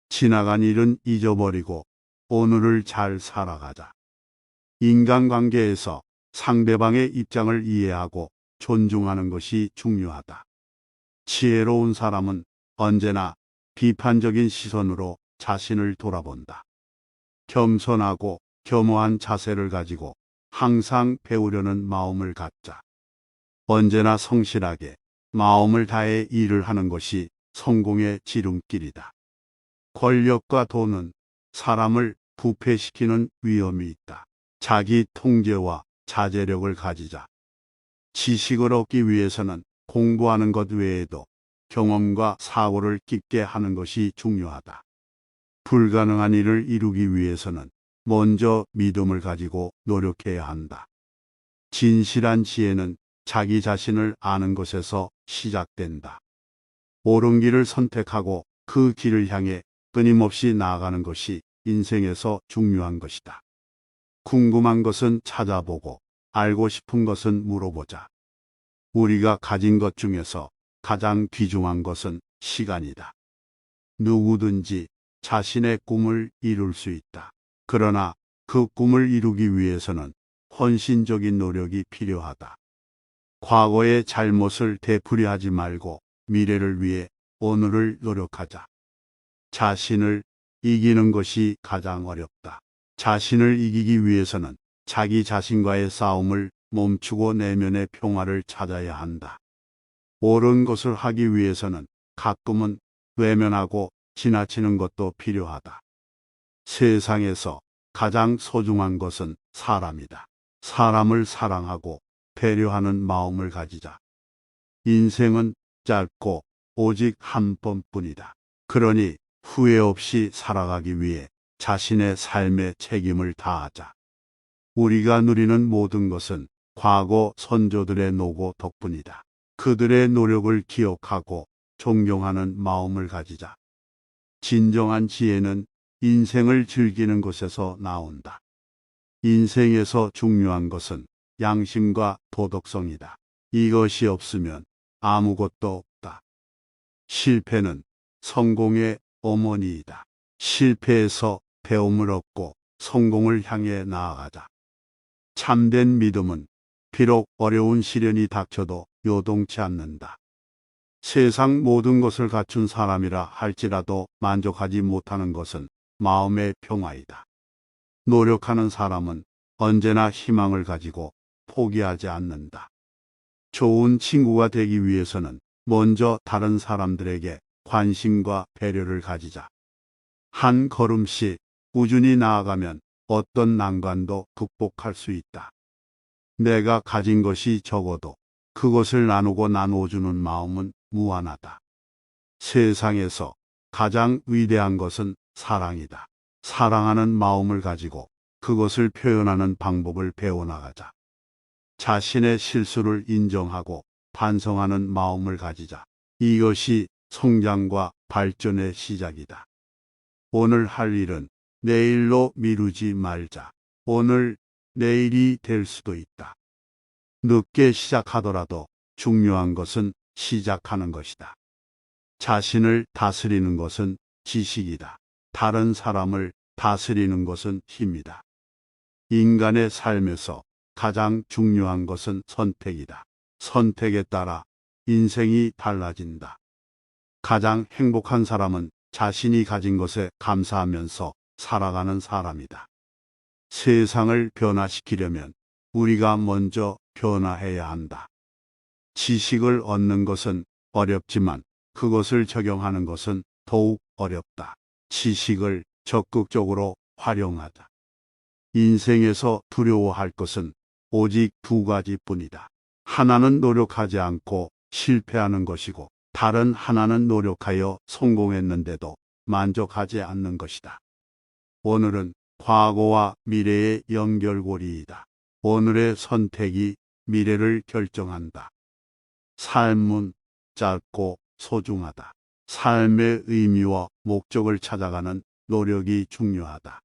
지나간 일은 잊어버리고 오늘을 잘 살아가자. 인간관계에서 상대방의 입장을 이해하고 존중하는 것이 중요하다. 지혜로운 사람은 언제나 비판적인 시선으로 자신을 돌아본다. 겸손하고 겸허한 자세를 가지고 항상 배우려는 마음을 갖자. 언제나 성실하게 마음을 다해 일을 하는 것이 성공의 지름길이다. 권력과 돈은 사람을 부패시키는 위험이 있다. 자기 통제와 자제력을 가지자. 지식을 얻기 위해서는 공부하는 것 외에도 경험과 사고를 깊게 하는 것이 중요하다. 불가능한 일을 이루기 위해서는 먼저 믿음을 가지고 노력해야 한다. 진실한 지혜는 자기 자신을 아는 것에서 시작된다. 옳은 길을 선택하고 그 길을 향해 끊임없이 나아가는 것이 인생에서 중요한 것이다. 궁금한 것은 찾아보고 알고 싶은 것은 물어보자. 우리가 가진 것 중에서 가장 귀중한 것은 시간이다. 누구든지 자신의 꿈을 이룰 수 있다. 그러나 그 꿈을 이루기 위해서는 헌신적인 노력이 필요하다. 과거의 잘못을 되풀이하지 말고 미래를 위해 오늘을 노력하자. 자신을 이기는 것이 가장 어렵다. 자신을 이기기 위해서는 자기 자신과의 싸움을 멈추고 내면의 평화를 찾아야 한다. 옳은 것을 하기 위해서는 가끔은 외면하고 지나치는 것도 필요하다. 세상에서 가장 소중한 것은 사람이다. 사람을 사랑하고 배려하는 마음을 가지자. 인생은 짧고 오직 한 번뿐이다. 그러니 후회 없이 살아가기 위해 자신의 삶에 책임을 다하자. 우리가 누리는 모든 것은 과거 선조들의 노고 덕분이다. 그들의 노력을 기억하고 존경하는 마음을 가지자. 진정한 지혜는 인생을 즐기는 것에서 나온다. 인생에서 중요한 것은 양심과 도덕성이다. 이것이 없으면 아무것도 없다. 실패는 성공의 어머니이다. 실패에서 배움을 얻고 성공을 향해 나아가자. 참된 믿음은 비록 어려운 시련이 닥쳐도 요동치 않는다. 세상 모든 것을 갖춘 사람이라 할지라도 만족하지 못하는 것은 마음의 평화이다. 노력하는 사람은 언제나 희망을 가지고 포기하지 않는다. 좋은 친구가 되기 위해서는 먼저 다른 사람들에게 관심과 배려를 가지자. 한 걸음씩 꾸준히 나아가면 어떤 난관도 극복할 수 있다. 내가 가진 것이 적어도 그것을 나누고 나누어주는 마음은 무한하다. 세상에서 가장 위대한 것은 사랑이다. 사랑하는 마음을 가지고 그것을 표현하는 방법을 배워나가자. 자신의 실수를 인정하고 반성하는 마음을 가지자. 이것이 성장과 발전의 시작이다. 오늘 할 일은 내일로 미루지 말자. 오늘, 내일이 될 수도 있다. 늦게 시작하더라도 중요한 것은 시작하는 것이다. 자신을 다스리는 것은 지식이다. 다른 사람을 다스리는 것은 힘이다. 인간의 삶에서 가장 중요한 것은 선택이다. 선택에 따라 인생이 달라진다. 가장 행복한 사람은 자신이 가진 것에 감사하면서 살아가는 사람이다. 세상을 변화시키려면 우리가 먼저 변화해야 한다. 지식을 얻는 것은 어렵지만 그것을 적용하는 것은 더욱 어렵다. 지식을 적극적으로 활용하자. 인생에서 두려워할 것은 오직 두 가지뿐이다. 하나는 노력하지 않고 실패하는 것이고 다른 하나는 노력하여 성공했는데도 만족하지 않는 것이다. 오늘은 과거와 미래의 연결고리이다. 오늘의 선택이 미래를 결정한다. 삶은 짧고 소중하다. 삶의 의미와 목적을 찾아가는 노력이 중요하다.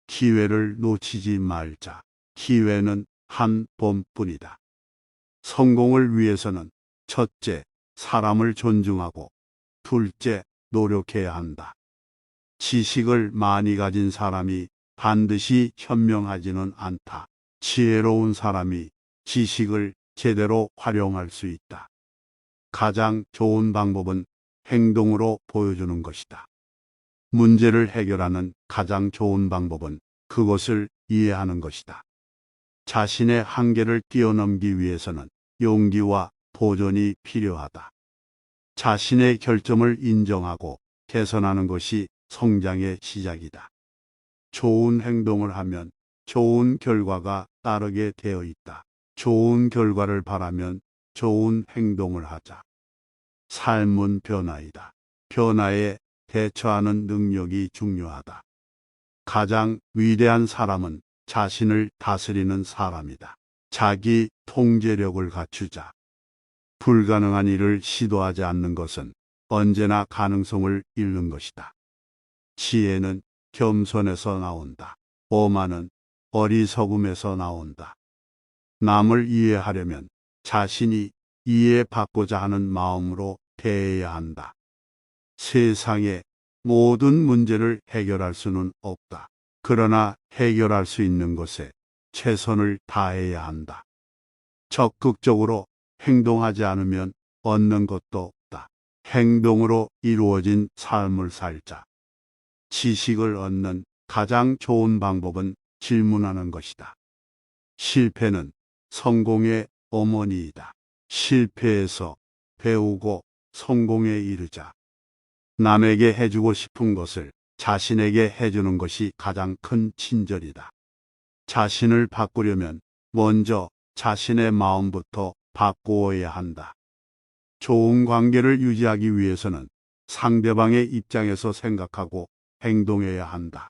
기회를 놓치지 말자. 기회는 한 번뿐이다. 성공을 위해서는 첫째, 사람을 존중하고 둘째, 노력해야 한다. 지식을 많이 가진 사람이 반드시 현명하지는 않다. 지혜로운 사람이 지식을 제대로 활용할 수 있다. 가장 좋은 방법은 행동으로 보여주는 것이다. 문제를 해결하는 가장 좋은 방법은 그것을 이해하는 것이다. 자신의 한계를 뛰어넘기 위해서는 용기와 도전이 필요하다. 자신의 결점을 인정하고 개선하는 것이 성장의 시작이다. 좋은 행동을 하면 좋은 결과가 따르게 되어 있다. 좋은 결과를 바라면 좋은 행동을 하자. 삶은 변화이다. 변화에 대처하는 능력이 중요하다. 가장 위대한 사람은 자신을 다스리는 사람이다. 자기 통제력을 갖추자. 불가능한 일을 시도하지 않는 것은 언제나 가능성을 잃는 것이다. 지혜는 겸손에서 나온다. 오만은 어리석음에서 나온다. 남을 이해하려면 자신이 이해받고자 하는 마음으로 대해야 한다. 세상의 모든 문제를 해결할 수는 없다. 그러나 해결할 수 있는 것에 최선을 다해야 한다. 적극적으로 행동하지 않으면 얻는 것도 없다. 행동으로 이루어진 삶을 살자. 지식을 얻는 가장 좋은 방법은 질문하는 것이다. 실패는 성공의 어머니이다. 실패에서 배우고 성공에 이르자. 남에게 해주고 싶은 것을 자신에게 해주는 것이 가장 큰 친절이다. 자신을 바꾸려면 먼저 자신의 마음부터 바꾸어야 한다. 좋은 관계를 유지하기 위해서는 상대방의 입장에서 생각하고 행동해야 한다.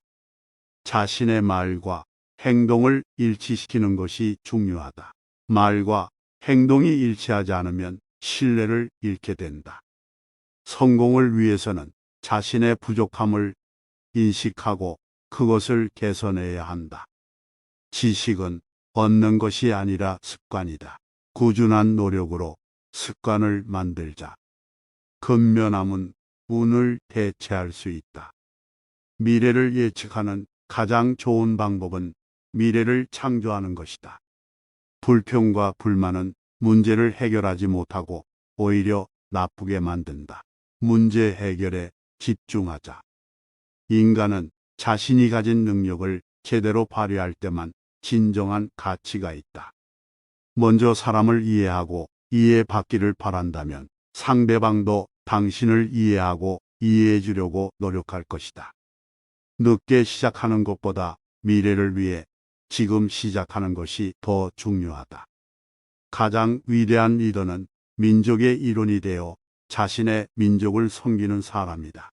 자신의 말과 행동을 일치시키는 것이 중요하다. 말과 행동이 일치하지 않으면 신뢰를 잃게 된다. 성공을 위해서는 자신의 부족함을 인식하고 그것을 개선해야 한다. 지식은 얻는 것이 아니라 습관이다. 꾸준한 노력으로 습관을 만들자. 근면함은 운을 대체할 수 있다. 미래를 예측하는 가장 좋은 방법은 미래를 창조하는 것이다. 불평과 불만은 문제를 해결하지 못하고 오히려 나쁘게 만든다. 문제 해결에 집중하자. 인간은 자신이 가진 능력을 제대로 발휘할 때만 진정한 가치가 있다. 먼저 사람을 이해하고 이해받기를 바란다면 상대방도 당신을 이해하고 이해해 주려고 노력할 것이다. 늦게 시작하는 것보다 미래를 위해 지금 시작하는 것이 더 중요하다. 가장 위대한 리더는 민족의 일원이 되어 자신의 민족을 섬기는 사람이다.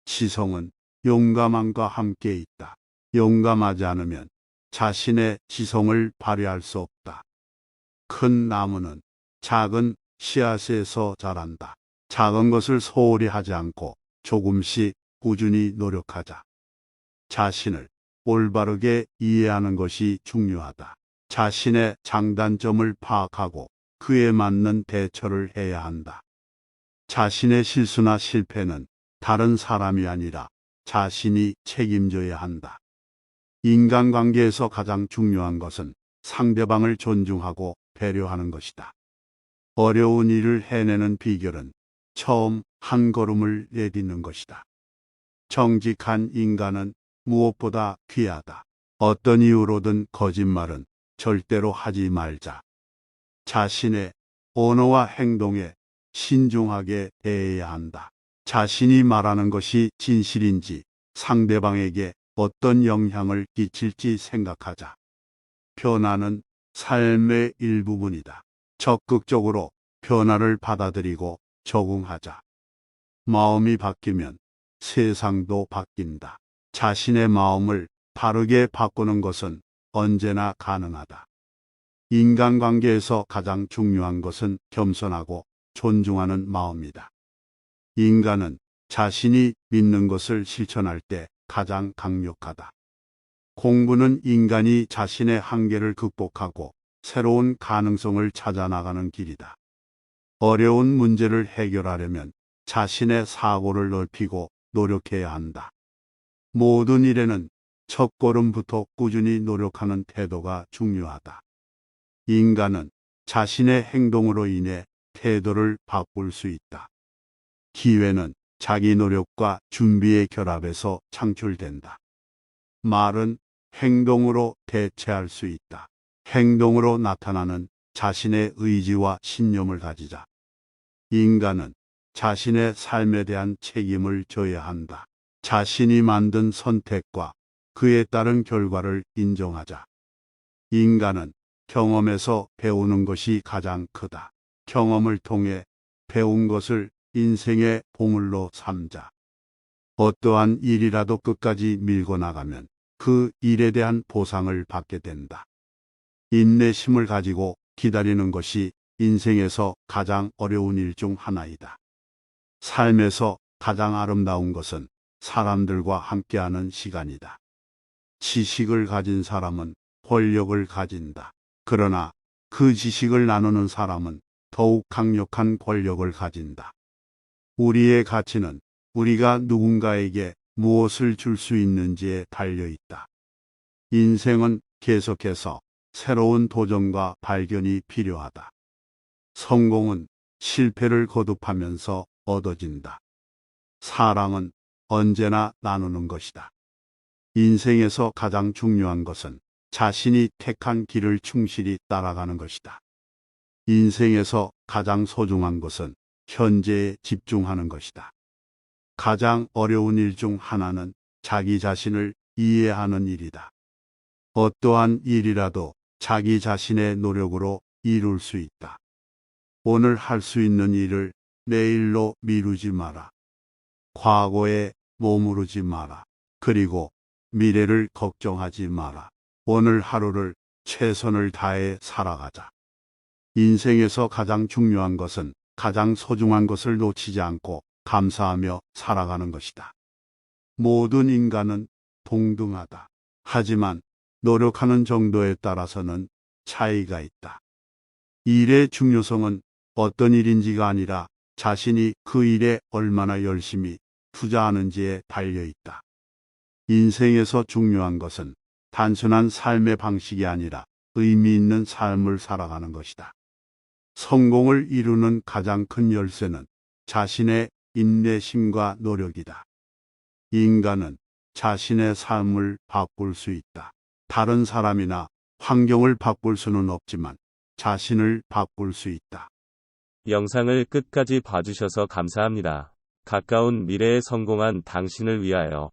지성은 용감함과 함께 있다. 용감하지 않으면 자신의 지성을 발휘할 수 없다. 큰 나무는 작은 씨앗에서 자란다. 작은 것을 소홀히 하지 않고 조금씩 꾸준히 노력하자. 자신을 올바르게 이해하는 것이 중요하다. 자신의 장단점을 파악하고 그에 맞는 대처를 해야 한다. 자신의 실수나 실패는 다른 사람이 아니라 자신이 책임져야 한다. 인간관계에서 가장 중요한 것은 상대방을 존중하고 배려하는 것이다. 어려운 일을 해내는 비결은 처음 한 걸음을 내딛는 것이다. 정직한 인간은 무엇보다 귀하다. 어떤 이유로든 거짓말은 절대로 하지 말자. 자신의 언어와 행동에 신중하게 대해야 한다. 자신이 말하는 것이 진실인지 상대방에게 어떤 영향을 끼칠지 생각하자. 변화는 삶의 일부분이다. 적극적으로 변화를 받아들이고 적응하자. 마음이 바뀌면 세상도 바뀐다. 자신의 마음을 바르게 바꾸는 것은 언제나 가능하다. 인간관계에서 가장 중요한 것은 겸손하고 존중하는 마음이다. 인간은 자신이 믿는 것을 실천할 때 가장 강력하다. 공부는 인간이 자신의 한계를 극복하고 새로운 가능성을 찾아 나가는 길이다. 어려운 문제를 해결하려면 자신의 사고를 넓히고 노력해야 한다. 모든 일에는 첫걸음부터 꾸준히 노력하는 태도가 중요하다. 인간은 자신의 행동으로 인해 태도를 바꿀 수 있다. 기회는 자기 노력과 준비의 결합에서 창출된다. 말은 행동으로 대체할 수 있다. 행동으로 나타나는 자신의 의지와 신념을 가지자. 인간은 자신의 삶에 대한 책임을 져야 한다. 자신이 만든 선택과 그에 따른 결과를 인정하자. 인간은 경험에서 배우는 것이 가장 크다. 경험을 통해 배운 것을 인생의 보물로 삼자. 어떠한 일이라도 끝까지 밀고 나가면 그 일에 대한 보상을 받게 된다. 인내심을 가지고 기다리는 것이 인생에서 가장 어려운 일 중 하나이다. 삶에서 가장 아름다운 것은 사람들과 함께하는 시간이다. 지식을 가진 사람은 권력을 가진다. 그러나 그 지식을 나누는 사람은 더욱 강력한 권력을 가진다. 우리의 가치는 우리가 누군가에게 무엇을 줄 수 있는지에 달려 있다. 인생은 계속해서 새로운 도전과 발견이 필요하다. 성공은 실패를 거듭하면서 얻어진다. 사랑은 언제나 나누는 것이다. 인생에서 가장 중요한 것은 자신이 택한 길을 충실히 따라가는 것이다. 인생에서 가장 소중한 것은 현재에 집중하는 것이다. 가장 어려운 일 중 하나는 자기 자신을 이해하는 일이다. 어떠한 일이라도 자기 자신의 노력으로 이룰 수 있다. 오늘 할 수 있는 일을 내일로 미루지 마라. 과거에 머무르지 마라. 그리고 미래를 걱정하지 마라. 오늘 하루를 최선을 다해 살아가자. 인생에서 가장 중요한 것은 가장 소중한 것을 놓치지 않고 감사하며 살아가는 것이다. 모든 인간은 동등하다. 하지만 노력하는 정도에 따라서는 차이가 있다. 일의 중요성은 어떤 일인지가 아니라 자신이 그 일에 얼마나 열심히 투자하는지에 달려 있다. 인생에서 중요한 것은 단순한 삶의 방식이 아니라 의미 있는 삶을 살아가는 것이다. 성공을 이루는 가장 큰 열쇠는 자신의 인내심과 노력이다. 인간은 자신의 삶을 바꿀 수 있다. 다른 사람이나 환경을 바꿀 수는 없지만 자신을 바꿀 수 있다. 영상을 끝까지 봐주셔서 감사합니다. 가까운 미래에 성공한 당신을 위하여